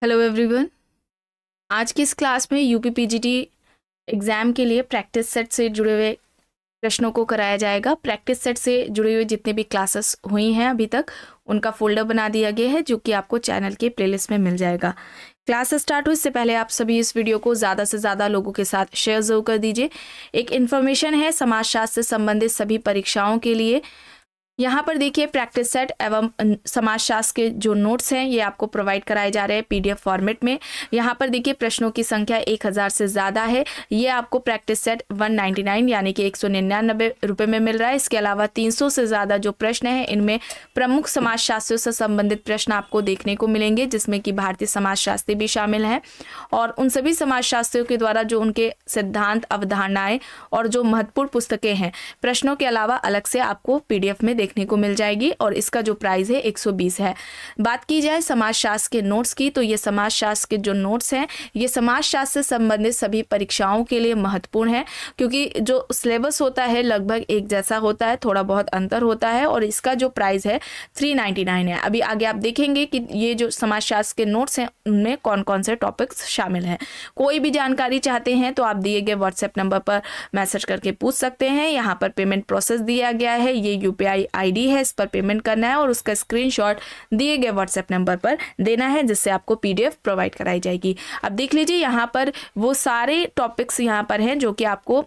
Hello everyone. आज की इस क्लास में यूपीपीजीटी एग्ज़ाम के लिए प्रैक्टिस सेट से जुड़े हुए प्रश्नों को कराया जाएगा। प्रैक्टिस सेट से जुड़े हुए जितने भी क्लासेस हुई हैं अभी तक उनका फोल्डर बना दिया गया है, जो कि आपको चैनल के प्लेलिस्ट में मिल जाएगा। क्लास स्टार्ट हो इससे पहले आप सभी इस वीडियो को ज़्यादा से ज़्यादा लोगों के साथ शेयर जरूर कर दीजिए। एक इन्फॉर्मेशन है समाजशास्त्र से संबंधित सभी परीक्षाओं के लिए। यहाँ पर देखिए प्रैक्टिस सेट एवं समाजशास्त्र के जो नोट्स हैं ये आपको प्रोवाइड कराए जा रहे हैं पीडीएफ फॉर्मेट में। यहाँ पर देखिए प्रश्नों की संख्या 1000 से ज़्यादा है। ये आपको प्रैक्टिस सेट 199 यानी कि 199 रुपये में मिल रहा है। इसके अलावा 300 से ज़्यादा जो प्रश्न हैं इनमें प्रमुख समाजशास्त्रियों से संबंधित प्रश्न आपको देखने को मिलेंगे, जिसमें कि भारतीय समाजशास्त्री भी शामिल हैं। और उन सभी समाजशास्त्रियों के द्वारा जो उनके सिद्धांत, अवधारणाएँ और जो महत्वपूर्ण पुस्तकें हैं प्रश्नों के अलावा अलग से आपको पीडीएफ में देखने को मिल जाएगी। और इसका जो प्राइस है 120 है। बात की जाए समाजशास्त्र के नोट्स की, तो ये समाजशास्त्र के जो नोट्स हैं ये समाजशास्त्र से संबंधित सभी परीक्षाओं के लिए महत्वपूर्ण है, क्योंकि जो सिलेबस होता है लगभग एक जैसा होता है, थोड़ा बहुत अंतर होता है। और इसका जो प्राइस है 399 है। अभी आगे आप देखेंगे कि ये जो समाजशास्त्र के नोट्स हैं उनमें कौन कौन से टॉपिक्स शामिल हैं। कोई भी जानकारी चाहते हैं तो आप दिए गए व्हाट्सएप नंबर पर मैसेज करके पूछ सकते हैं। यहाँ पर पेमेंट प्रोसेस दिया गया है, ये यूपीआई आईडी है, इस पर पेमेंट करना है और उसका स्क्रीनशॉट दिए गए व्हाट्सएप नंबर पर देना है, जिससे आपको पीडीएफ प्रोवाइड कराई जाएगी। अब देख लीजिए यहाँ पर वो सारे टॉपिक्स यहाँ पर हैं जो कि आपको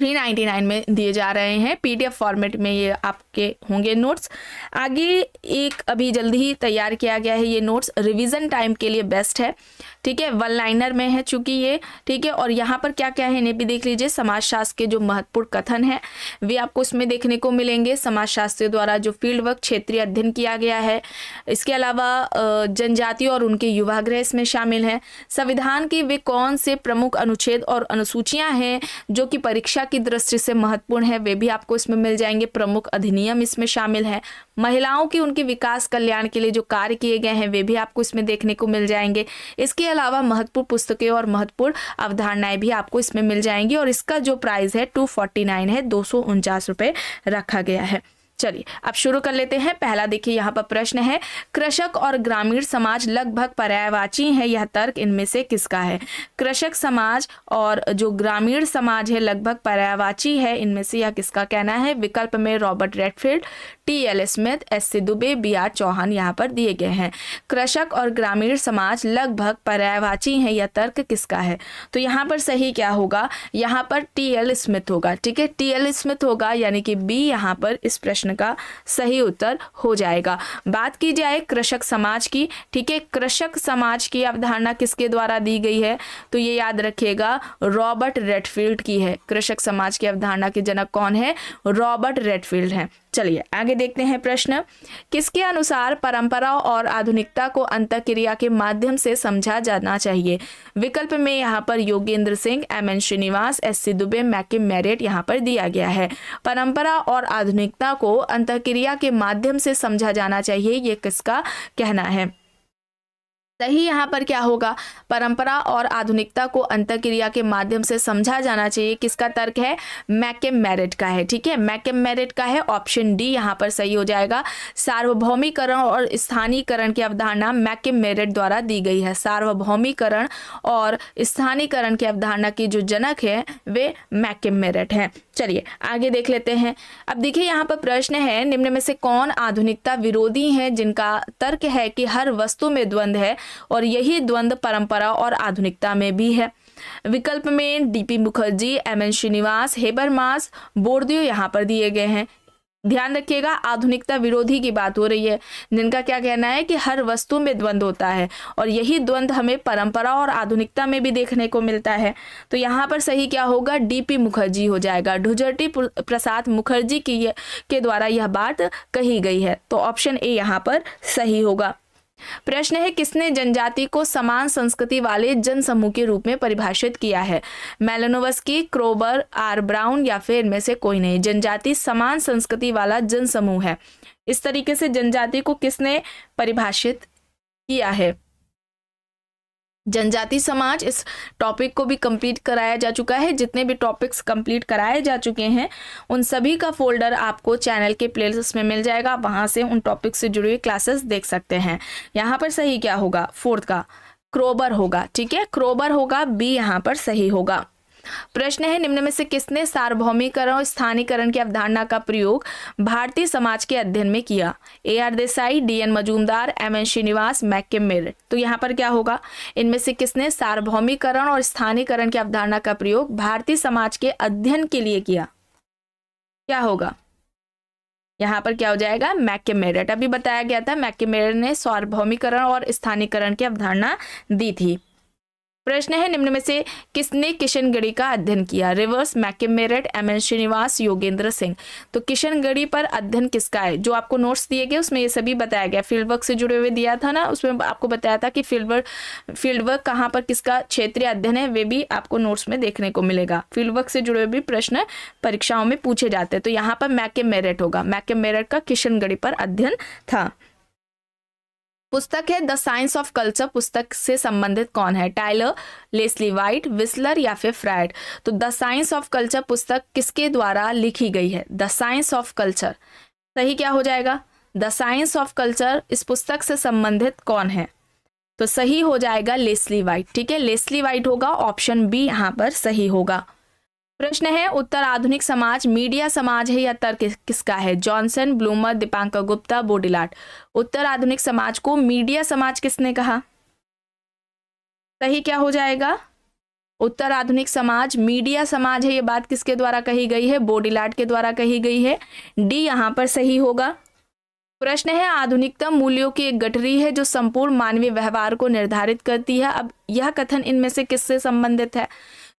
399 में दिए जा रहे हैं। पीडीएफ फॉर्मेट में ये आपके होंगे नोट्स। आगे एक अभी जल्दी ही तैयार किया गया है ये नोट्स, रिवीजन टाइम के लिए बेस्ट है, ठीक है। वन लाइनर में है चूंकि ये, ठीक है। और यहाँ पर क्या क्या है इन्हें भी देख लीजिए। समाजशास्त्र के जो महत्वपूर्ण कथन है वे आपको इसमें देखने को मिलेंगे। समाजशास्त्रियों द्वारा जो फील्ड वर्क, क्षेत्रीय अध्ययन किया गया है। इसके अलावा जनजाति और उनके युवागृह इसमें शामिल हैं। संविधान की वे कौन से प्रमुख अनुच्छेद और अनुसूचियां हैं जो कि परीक्षा की दृष्टि से महत्वपूर्ण है, वे भी आपको इसमें मिल जाएंगे। प्रमुख अधिनियम इसमें शामिल है। महिलाओं की उनके विकास कल्याण के लिए जो कार्य किए गए हैं वे भी आपको इसमें देखने को मिल जाएंगे। इसके अलावा महत्वपूर्ण पुस्तकें और महत्वपूर्ण अवधारणाएं भी आपको इसमें मिल जाएंगी। और इसका जो प्राइस है 249 है, 249 रुपये रखा गया है। चलिए अब शुरू कर लेते हैं। पहला देखिए यहाँ पर प्रश्न है, कृषक और ग्रामीण समाज लगभग पर्यायवाची हैं, यह तर्क इनमें से किसका है? कृषक समाज और जो ग्रामीण समाज है लगभग पर्यायवाची है, इनमें से यह किसका कहना है? विकल्प में Robert Redfield, T L. Smith, S C. Dube, B R. Chauhan यहाँ पर दिए गए हैं। कृषक और ग्रामीण समाज लगभग पर्यायवाची हैं, यह तर्क किसका है? तो यहाँ पर सही क्या होगा? यहाँ पर टी.एल. स्मिथ होगा, ठीक है। टी.एल. स्मिथ होगा, यानी कि बी यहाँ पर इस प्रश्न का सही उत्तर हो जाएगा। बात की जाए कृषक समाज की, ठीक है। कृषक समाज की अवधारणा किसके द्वारा दी गई है? तो ये याद रखिएगा रॉबर्ट रेडफील्ड की है। कृषक समाज की अवधारणा के जनक कौन है? रॉबर्ट रेडफील्ड है। चलिए आगे देखते हैं प्रश्न, किसके अनुसार परंपरा और आधुनिकता को अंतःक्रिया के माध्यम से समझा जाना चाहिए? विकल्प में यहाँ पर Yogendra Singh, M.N.. Srinivas, SC. Dubey, मैकिम merit यहाँ पर दिया गया है। परंपरा और आधुनिकता को अंतःक्रिया के माध्यम से समझा जाना चाहिए, ये किसका कहना है? सही यहाँ पर क्या होगा? परंपरा और आधुनिकता को अंतःक्रिया के माध्यम से समझा जाना चाहिए, किसका तर्क है? मैकिम मेरिट का है, ठीक है। मैकिम मेरिट का है, ऑप्शन डी यहाँ पर सही हो जाएगा। सार्वभौमिकरण और स्थानीयकरण की अवधारणा मैकिम मेरिट द्वारा दी गई है। सार्वभौमिकरण और स्थानीयकरण की अवधारणा की जो जनक है वे मैकिम मेरिट है। चलिए आगे देख लेते हैं। अब देखिए यहाँ पर प्रश्न है, निम्न में से कौन आधुनिकता विरोधी हैं जिनका तर्क है कि हर वस्तु में द्वंद्व है और यही द्वंद्व परंपरा और आधुनिकता में भी है? विकल्प में D P Mukherjee, M N. Srinivas, Habermas, Bourdieu यहाँ पर दिए गए हैं। ध्यान रखिएगा आधुनिकता विरोधी की बात हो रही है, जिनका क्या कहना है कि हर वस्तु में द्वंद्व होता है और यही द्वंद्व हमें परंपरा और आधुनिकता में भी देखने को मिलता है। तो यहाँ पर सही क्या होगा? डीपी मुखर्जी हो जाएगा। ढुजरटी प्रसाद मुखर्जी के द्वारा यह बात कही गई है, तो ऑप्शन ए यहाँ पर सही होगा। प्रश्न है, किसने जनजाति को समान संस्कृति वाले जनसमूह के रूप में परिभाषित किया है? मेलानोव्स्की, क्रोबर, आर. ब्राउन या फिर इनमें से कोई नहीं। जनजाति समान संस्कृति वाला जनसमूह है, इस तरीके से जनजाति को किसने परिभाषित किया है? जनजाति समाज, इस टॉपिक को भी कंप्लीट कराया जा चुका है। जितने भी टॉपिक्स कंप्लीट कराए जा चुके हैं उन सभी का फोल्डर आपको चैनल के प्लेलिस्ट में मिल जाएगा, वहां से उन टॉपिक से जुड़ी हुई क्लासेस देख सकते हैं। यहाँ पर सही क्या होगा, फोर्थ का क्रोबर होगा। ठीक है, क्रोबर होगा, बी यहाँ पर सही होगा। प्रश्न है, निम्न में से किसने सार्वभौमिकरण और स्थानीकरण की अवधारणा का प्रयोग भारतीय समाज के अध्ययन में किया? AR Desai, DN Majumdar, MN Srinivas, McKim Marriott. तो यहाँ पर क्या होगा, इनमें से किसने सार्वभौमिकरण और स्थानीकरण की अवधारणा का प्रयोग भारतीय समाज के अध्ययन के लिए किया? क्या होगा यहाँ पर, क्या हो जाएगा, मैककेम मेरिट। अभी बताया गया था मैककेम मेरिट ने सार्वभौमिकरण और स्थानीकरण की अवधारणा दी थी। प्रश्न है, निम्न में से किसने किशनगढ़ी का अध्ययन किया? Rivers, McKim Marriott, MN Srinivas, Yogendra Singh. तो किशनगढ़ी पर अध्ययन किसका है? जो आपको नोट्स दिए गए उसमें ये सभी बताया गया, फील्ड वर्क से जुड़े हुए दिया था ना, उसमें आपको बताया था कि फील्ड वर्क कहाँ पर किसका क्षेत्रीय अध्ययन है, वे भी आपको नोट्स में देखने को मिलेगा। फील्ड वर्क से जुड़े हुए भी प्रश्न परीक्षाओं में पूछे जाते हैं। तो यहाँ पर मैककेम मेरिट होगा, मैककेम मेरिट का किशनगढ़ी पर अध्ययन था। पुस्तक है द साइंस ऑफ कल्चर, पुस्तक से संबंधित कौन है? टाइलर, लेस्ली वाइट, विस्लर या फिर फ्रायड। तो द साइंस ऑफ कल्चर पुस्तक किसके द्वारा लिखी गई है? द साइंस ऑफ कल्चर, सही क्या हो जाएगा, द साइंस ऑफ कल्चर। इस पुस्तक से संबंधित कौन है? तो सही हो जाएगा लेस्ली वाइट। ठीक है, लेस्ली वाइट होगा, ऑप्शन बी यहाँ पर सही होगा। प्रश्न है, उत्तर आधुनिक समाज मीडिया समाज है या तर्क किसका है? Johnson, Blumer, Dipankar Gupta, Baudrillard. उत्तर आधुनिक समाज को मीडिया समाज किसने कहा? सही क्या हो जाएगा, उत्तर आधुनिक समाज मीडिया समाज है, ये बात किसके द्वारा कही गई है? बोडिलाट के द्वारा कही गई है, डी यहाँ पर सही होगा। प्रश्न है, आधुनिकतम मूल्यों की एक गठरी है जो संपूर्ण मानवीय व्यवहार को निर्धारित करती है। अब यह कथन इनमें से किससे संबंधित है?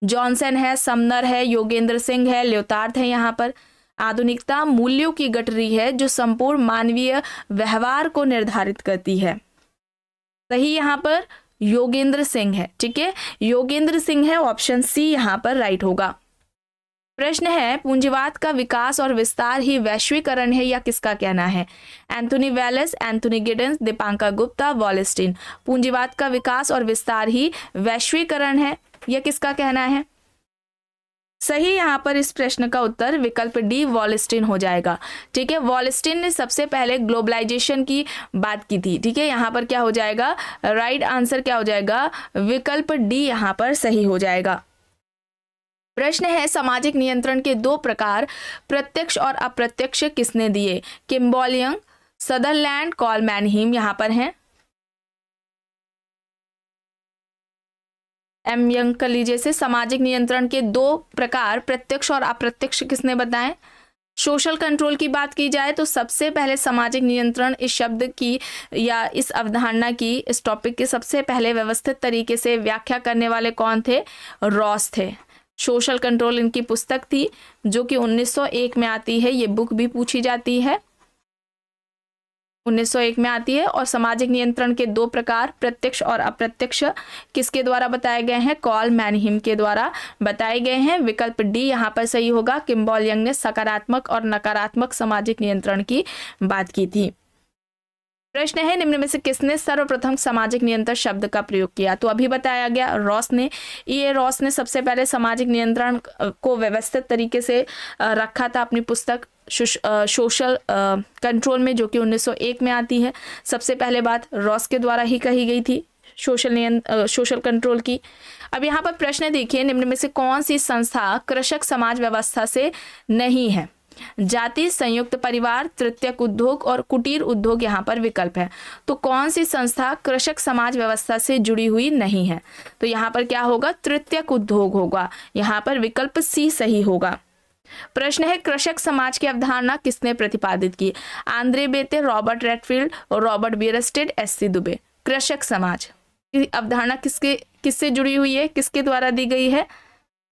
जॉनसन है, समनर है, योगेंद्र सिंह है, ल्योतार्थ है। यहाँ पर आधुनिकता मूल्यों की गठरी है जो संपूर्ण मानवीय व्यवहार को निर्धारित करती है, सही यहाँ पर योगेंद्र सिंह है। ठीक है, योगेंद्र सिंह है, ऑप्शन सी यहाँ पर राइट होगा। प्रश्न है, पूंजीवाद का विकास और विस्तार ही वैश्वीकरण है या किसका कहना है? Anthony Wallace, Anthony Giddens, Dipankar Gupta, Wallerstein. पूंजीवाद का विकास और विस्तार ही वैश्वीकरण है, यह किसका कहना है? सही यहाँ पर इस प्रश्न का उत्तर विकल्प डी, वॉलस्टीन हो जाएगा। ठीक है, वॉलस्टीन ने सबसे पहले ग्लोबलाइजेशन की बात की थी। ठीक है, यहाँ पर क्या हो जाएगा, राइट आंसर क्या हो जाएगा, विकल्प डी यहाँ पर सही हो जाएगा। प्रश्न है, सामाजिक नियंत्रण के दो प्रकार प्रत्यक्ष और अप्रत्यक्ष किसने दिए? किम्बॉल यंग, सदरलैंड, कॉलमैनहीम यहाँ पर हैं। एम यंग कर लीजिए से, सामाजिक नियंत्रण के दो प्रकार प्रत्यक्ष और अप्रत्यक्ष किसने बताएं? सोशल कंट्रोल की बात की जाए तो सबसे पहले सामाजिक नियंत्रण इस शब्द की या इस अवधारणा की, इस टॉपिक की सबसे पहले व्यवस्थित तरीके से व्याख्या करने वाले कौन थे? रॉस थे। सोशल कंट्रोल इनकी पुस्तक थी जो कि 1901 में आती है, ये बुक भी पूछी जाती है, 1901 में आती है। और सामाजिक नियंत्रण के दो प्रकार प्रत्यक्ष और अप्रत्यक्ष किसके द्वारा बताए गए हैं? कॉलमैनहीम के द्वारा बताए गए हैं। विकल्प डी यहाँ पर सही होगा। किम्बॉल यंग ने सकारात्मक और नकारात्मक सामाजिक नियंत्रण की बात की थी। प्रश्न है, निम्न में से किसने सर्वप्रथम सामाजिक नियंत्रण शब्द का प्रयोग किया? तो अभी बताया गया, रॉस ने। ये रॉस ने सबसे पहले सामाजिक नियंत्रण को व्यवस्थित तरीके से रखा था अपनी पुस्तक सोशल कंट्रोल में, जो कि 1901 में आती है। सबसे पहले बात रॉस के द्वारा ही कही गई थी सोशल कंट्रोल की। अब यहाँ पर प्रश्न देखिए, निम्न में से कौन सी संस्था कृषक समाज व्यवस्था से नहीं है? जाति, संयुक्त परिवार, तृतीयक उद्योग और कुटीर उद्योग यहाँ पर विकल्प है। तो कौन सी संस्था कृषक समाज व्यवस्था से जुड़ी हुई नहीं है? तो यहाँ पर क्या होगा? तृतीयक उद्योग होगा। यहाँ पर विकल्प सी सही होगा। प्रश्न है, कृषक समाज की अवधारणा किसने प्रतिपादित की? आंद्रे बेते, रॉबर्ट रेडफील्ड और रॉबर्ट बियरस्टेड, एस.सी. दुबे। कृषक समाज की अवधारणा किससे जुड़ी हुई है, किसके द्वारा दी गई है?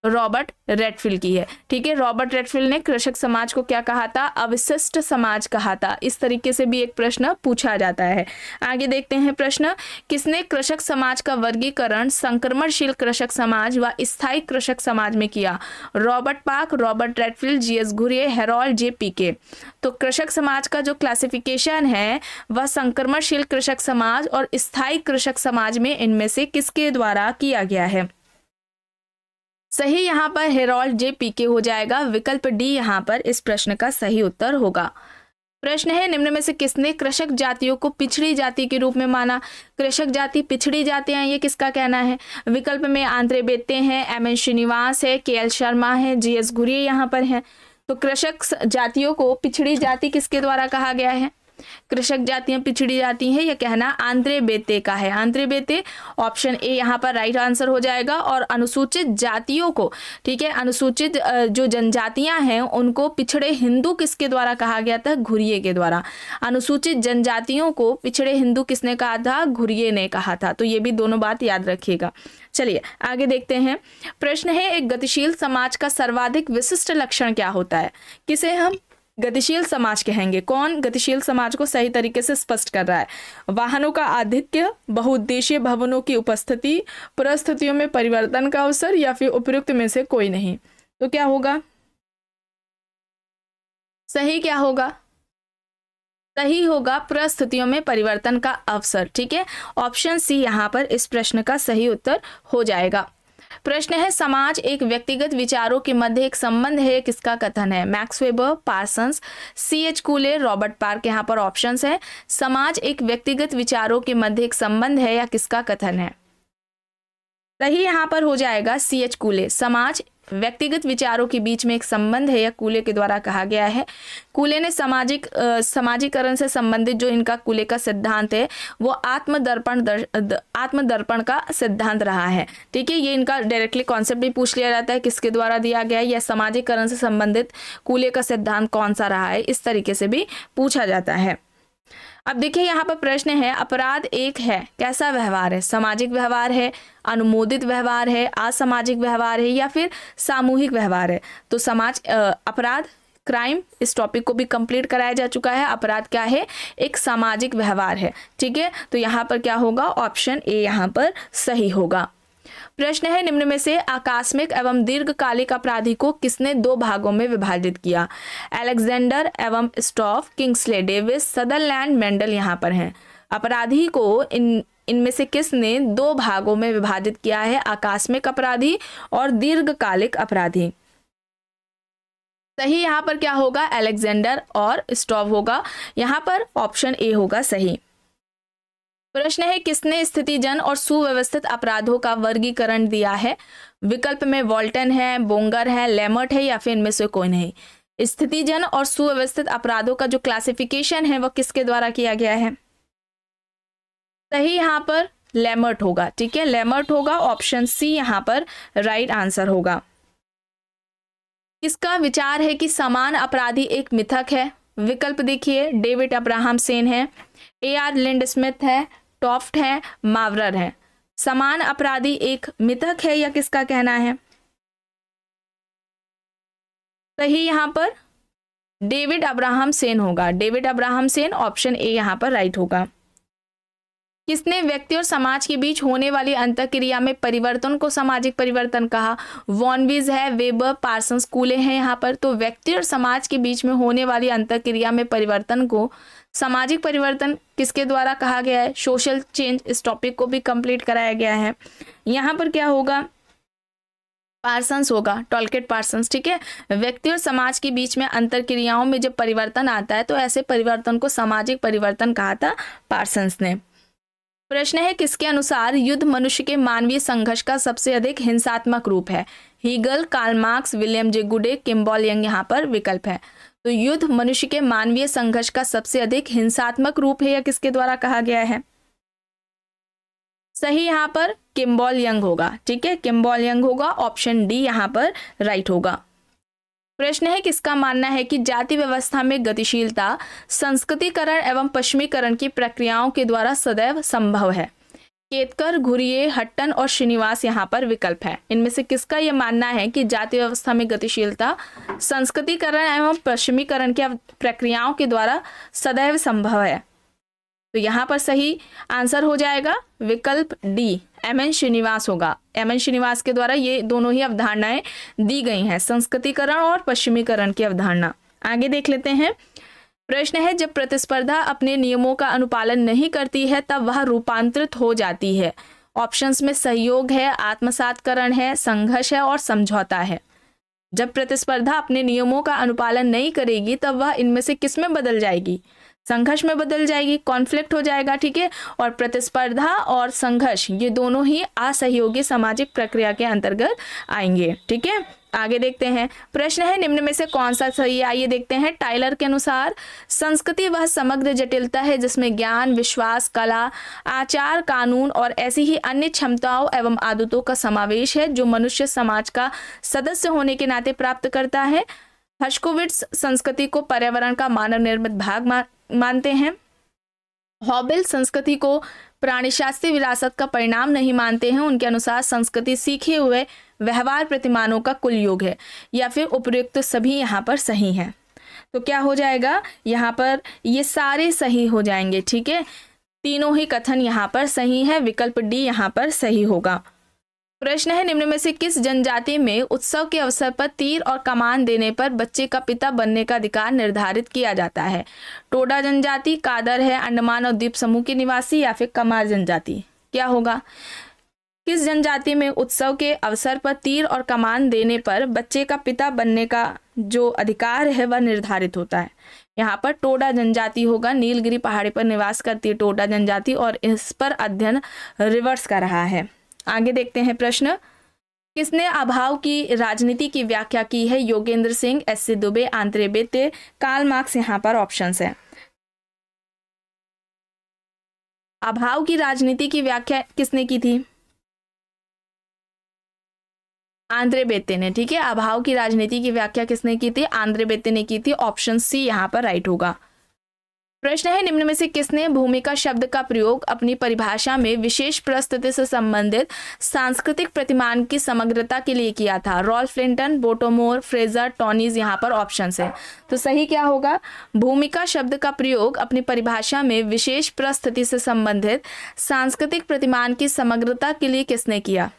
रॉबर्ट रेडफील्ड की है। ठीक है, रॉबर्ट रेडफील्ड ने कृषक समाज को क्या कहा था? अवशिष्ट समाज कहा था। इस तरीके से भी एक प्रश्न पूछा जाता है। आगे देखते हैं प्रश्न, किसने कृषक समाज का वर्गीकरण संक्रमणशील कृषक समाज व स्थायी कृषक समाज में किया? Robert Park, Robert Redfield, G S Ghurye, Harold J Peake. तो कृषक समाज का जो क्लासिफिकेशन है वह संक्रमणशील कृषक समाज और स्थायी कृषक समाज में इनमें से किसके द्वारा किया गया है? सही यहाँ पर हेरोल्ड जे पीके हो जाएगा। विकल्प डी यहाँ पर इस प्रश्न का सही उत्तर होगा। प्रश्न है, निम्न में से किसने कृषक जातियों को पिछड़ी जाति के रूप में माना? कृषक जाति पिछड़ी जाति हैं, ये किसका कहना है? विकल्प में आंद्रे बेत्ते हैं, एम एन श्रीनिवास है, केएल शर्मा है, जीएस घुरिये यहाँ पर है। तो कृषक जातियों को पिछड़ी जाति किसके द्वारा कहा गया है? कृषक जातियां पिछड़ी जाती हैं, यह कहना आंद्रे बेत्ते का है। आंद्रे बेत्ते, ऑप्शन ए यहाँ पर राइट आंसर हो जाएगा। और अनुसूचित जातियों को, ठीक है, अनुसूचित जो जनजातियां हैं उनको पिछड़े हिंदू किसके द्वारा कहा गया था? घुरिये के द्वारा। अनुसूचित जनजातियों को पिछड़े हिंदू किसने कहा था? घुरिये ने कहा था। तो ये भी दोनों बात याद रखिएगा। चलिए आगे देखते हैं। प्रश्न है, एक गतिशील समाज का सर्वाधिक विशिष्ट लक्षण क्या होता है? किसे हम गतिशील समाज कहेंगे? कौन गतिशील समाज को सही तरीके से स्पष्ट कर रहा है? वाहनों का आधिक्य, बहुउद्देशीय भवनों की उपस्थिति, परिस्थितियों में परिवर्तन का अवसर, या फिर उपयुक्त में से कोई नहीं। तो क्या होगा सही? क्या होगा सही? होगा परिस्थितियों में परिवर्तन का अवसर। ठीक है, ऑप्शन सी यहाँ पर इस प्रश्न का सही उत्तर हो जाएगा। प्रश्न है, समाज एक व्यक्तिगत विचारों के मध्य एक संबंध है, किसका कथन है? Max weber, Parsons, CH कूले, Robert park. यहाँ पर ऑप्शंस है। समाज एक व्यक्तिगत विचारों के मध्य एक संबंध है या किसका कथन है? सही यहाँ पर हो जाएगा सीएच कूले। समाज व्यक्तिगत विचारों के बीच में एक संबंध है या कूले के द्वारा कहा गया है। कूले ने समाजीकरण से संबंधित जो इनका कूले का सिद्धांत है वो आत्मदर्पण का सिद्धांत रहा है। ठीक है, ये इनका डायरेक्टली कॉन्सेप्ट भी पूछ लिया जाता है, किसके द्वारा दिया गया है या समाजीकरण से संबंधित कूले का सिद्धांत कौन सा रहा है, इस तरीके से भी पूछा जाता है। अब देखिए यहाँ पर प्रश्न है, अपराध एक है, कैसा व्यवहार है? सामाजिक व्यवहार है, अनुमोदित व्यवहार है, असामाजिक व्यवहार है या फिर सामूहिक व्यवहार है? तो अपराध, क्राइम, इस टॉपिक को भी कंप्लीट कराया जा चुका है। अपराध क्या है? एक सामाजिक व्यवहार है। ठीक है, तो यहाँ पर क्या होगा? ऑप्शन ए यहाँ पर सही होगा। प्रश्न है, निम्न में से आकस्मिक एवं दीर्घकालिक अपराधी को किसने दो भागों में विभाजित किया? अलेक्जेंडर एवं staff, Kingsley Davis, Sutherland, Mendel यहाँ पर हैं। अपराधी को इनमें से किसने दो भागों में विभाजित किया है? आकस्मिक अपराधी और दीर्घकालिक अपराधी। सही यहाँ पर क्या होगा? अलेक्जेंडर और स्टॉफ होगा। यहाँ पर ऑप्शन ए होगा सही। प्रश्न है, किसने स्थितिजन और सुव्यवस्थित अपराधों का वर्गीकरण दिया है? विकल्प में वॉल्टन है, बोंगर है, लेमर्ट है या फिर इनमें से कोई नहीं। स्थितिजन और सुव्यवस्थित अपराधों का जो क्लासिफिकेशन है वह किसके द्वारा किया गया है? सही यहाँ पर लेमर्ट होगा। ठीक है, लेमर्ट होगा। ऑप्शन सी यहाँ पर राइट आंसर होगा। किसका विचार है कि समान अपराधी एक मिथक है? विकल्प देखिए, डेविड अब्राहम सेन है, ए.आर. लिंड स्मिथ है, टॉफ्ट है, मावरर है। समान अपराधी एक मिथक है या किसका कहना है? सही यहाँ पर डेविड अब्राहम सेन होगा। David Abraham Sen, option A यहाँ पर राइट होगा। किसने व्यक्ति और समाज के बीच होने वाली अंतःक्रिया में परिवर्तन को सामाजिक परिवर्तन कहा? वॉनवीज है, वेबर, पार्सन्स, कूले हैं यहाँ पर। तो व्यक्ति और समाज के बीच में होने वाली अंतःक्रिया में परिवर्तन को सामाजिक परिवर्तन किसके द्वारा कहा गया है? Social change. इस टॉपिक को भी कंप्लीट कराया गया है। यहाँ पर क्या होगा? पार्सन्स होगा, टॉलकेट पार्सन्स। ठीक है, व्यक्ति और समाज के बीच में अंतःक्रियाओं में जब परिवर्तन आता है तो ऐसे परिवर्तन को सामाजिक परिवर्तन कहा था पार्सन्स ने। प्रश्न है, किसके अनुसार युद्ध मनुष्य के मानवीय संघर्ष का सबसे अधिक हिंसात्मक रूप है? Hegel, Karl Marx, William J Goode, Kimball young यहाँ पर विकल्प है। तो युद्ध मनुष्य के मानवीय संघर्ष का सबसे अधिक हिंसात्मक रूप है या किसके द्वारा कहा गया है? सही यहाँ पर किम्बॉल यंग होगा। ठीक है, किम्बॉल यंग होगा। ऑप्शन डी यहाँ पर राइट होगा। प्रश्न है, किसका मानना है कि जाति व्यवस्था में गतिशीलता संस्कृतिकरण एवं पश्चिमीकरण की प्रक्रियाओं के द्वारा सदैव संभव है? केतकर, घुरिये, हट्टन और श्रीनिवास यहाँ पर विकल्प है। इनमें से किसका यह मानना है कि जाति व्यवस्था में गतिशीलता संस्कृतिकरण एवं पश्चिमीकरण की प्रक्रियाओं के द्वारा सदैव संभव है? तो यहाँ पर सही आंसर हो जाएगा विकल्प डी, एम.एन. श्रीनिवास होगा। एम.एन. श्रीनिवास के द्वारा ये दोनों ही अवधारणाएं दी गई हैं, संस्कृतिकरण और पश्चिमीकरण की अवधारणा। आगे देख लेते हैं। प्रश्न है, जब प्रतिस्पर्धा अपने नियमों का अनुपालन नहीं करती है तब वह रूपांतरित हो जाती है। ऑप्शंस में सहयोग है, आत्मसातकरण है, संघर्ष है और समझौता है। जब प्रतिस्पर्धा अपने नियमों का अनुपालन नहीं करेगी तब वह इनमें से किस में बदल जाएगी? संघर्ष में बदल जाएगी, कॉन्फ्लिक्ट हो जाएगा, ठीक है। और प्रतिस्पर्धा और संघर्ष ये दोनों ही असहयोगी सामाजिक प्रक्रिया के अंतर्गत आएंगे, ठीक है। आगे देखते हैं। प्रश्न है, निम्न में से कौन सा सही है? आइए देखते हैं। टाइलर के अनुसार संस्कृति वह समग्र जटिलता है जिसमें ज्ञान, विश्वास, कला, आचार, कानून और ऐसी ही अन्य क्षमताओं एवं आदतों का समावेश है जो मनुष्य समाज का सदस्य होने के नाते प्राप्त करता है। हर्शकोविट्स संस्कृति को पर्यावरण का मानव निर्मित भाग मानते हैं। हॉबेल संस्कृति को प्राणीशास्त्रीय विरासत का परिणाम नहीं मानते हैं। उनके अनुसार संस्कृति सीखे हुए व्यवहार प्रतिमानों का कुल योग है, या फिर उपयुक्त सभी यहाँ पर सही हैं। तो क्या हो जाएगा? यहाँ पर ये सारे सही हो जाएंगे, ठीक है। तीनों ही कथन यहाँ पर सही है, विकल्प डी यहाँ पर सही होगा। प्रश्न है, निम्न में से किस जनजाति में उत्सव के अवसर पर तीर और कमान देने पर बच्चे का पिता बनने का अधिकार निर्धारित किया जाता है? टोडा जनजाति, कादर है, अंडमान और द्वीप समूह के निवासी, या फिर कमार जनजाति? क्या होगा? किस जनजाति में उत्सव के अवसर पर तीर और कमान देने पर बच्चे का पिता बनने का जो अधिकार है वह निर्धारित होता है? यहाँ पर टोडा जनजाति होगा। नीलगिरी पहाड़ी पर निवास करती है टोडा जनजाति और इस पर अध्ययन रिवर्स कर रहा है। आगे देखते हैं प्रश्न। किसने अभाव की राजनीति की व्याख्या की है? Yogendra Singh, S C. Dube, Andre Beteille, Karl Marx यहाँ पर ऑप्शंस है। अभाव की राजनीति की व्याख्या किसने की थी? आंद्रे बेते ने, ठीक है। अभाव की राजनीति की व्याख्या किसने की थी? आंद्रे बेते ने की थी। ऑप्शन सी यहाँ पर राइट होगा। प्रश्न है, निम्न में से किसने भूमिका शब्द का प्रयोग अपनी परिभाषा में विशेष परिस्थिति से संबंधित सांस्कृतिक प्रतिमान की समग्रता के लिए किया था? रॉल्फ लिंटन, बोटोमोर, फ्रेजर, टॉनीज यहाँ पर ऑप्शंस है। तो सही क्या होगा? भूमिका शब्द का प्रयोग अपनी परिभाषा में विशेष परिस्थिति से संबंधित सांस्कृतिक प्रतिमान की समग्रता के लिए किसने किया?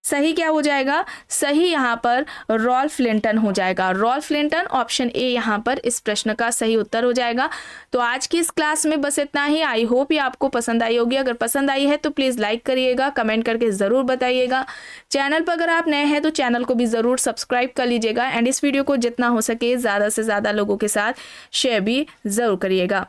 सही क्या हो जाएगा? सही यहाँ पर रॉल्फ लिंटन हो जाएगा। रॉल्फ लिंटन, ऑप्शन ए यहाँ पर इस प्रश्न का सही उत्तर हो जाएगा। तो आज की इस क्लास में बस इतना ही। आई होप ये आपको पसंद आई होगी। अगर पसंद आई है तो प्लीज़ लाइक करिएगा, कमेंट करके ज़रूर बताइएगा। चैनल पर अगर आप नए हैं तो चैनल को भी ज़रूर सब्सक्राइब कर लीजिएगा एंड इस वीडियो को जितना हो सके ज़्यादा से ज़्यादा लोगों के साथ शेयर भी ज़रूर करिएगा।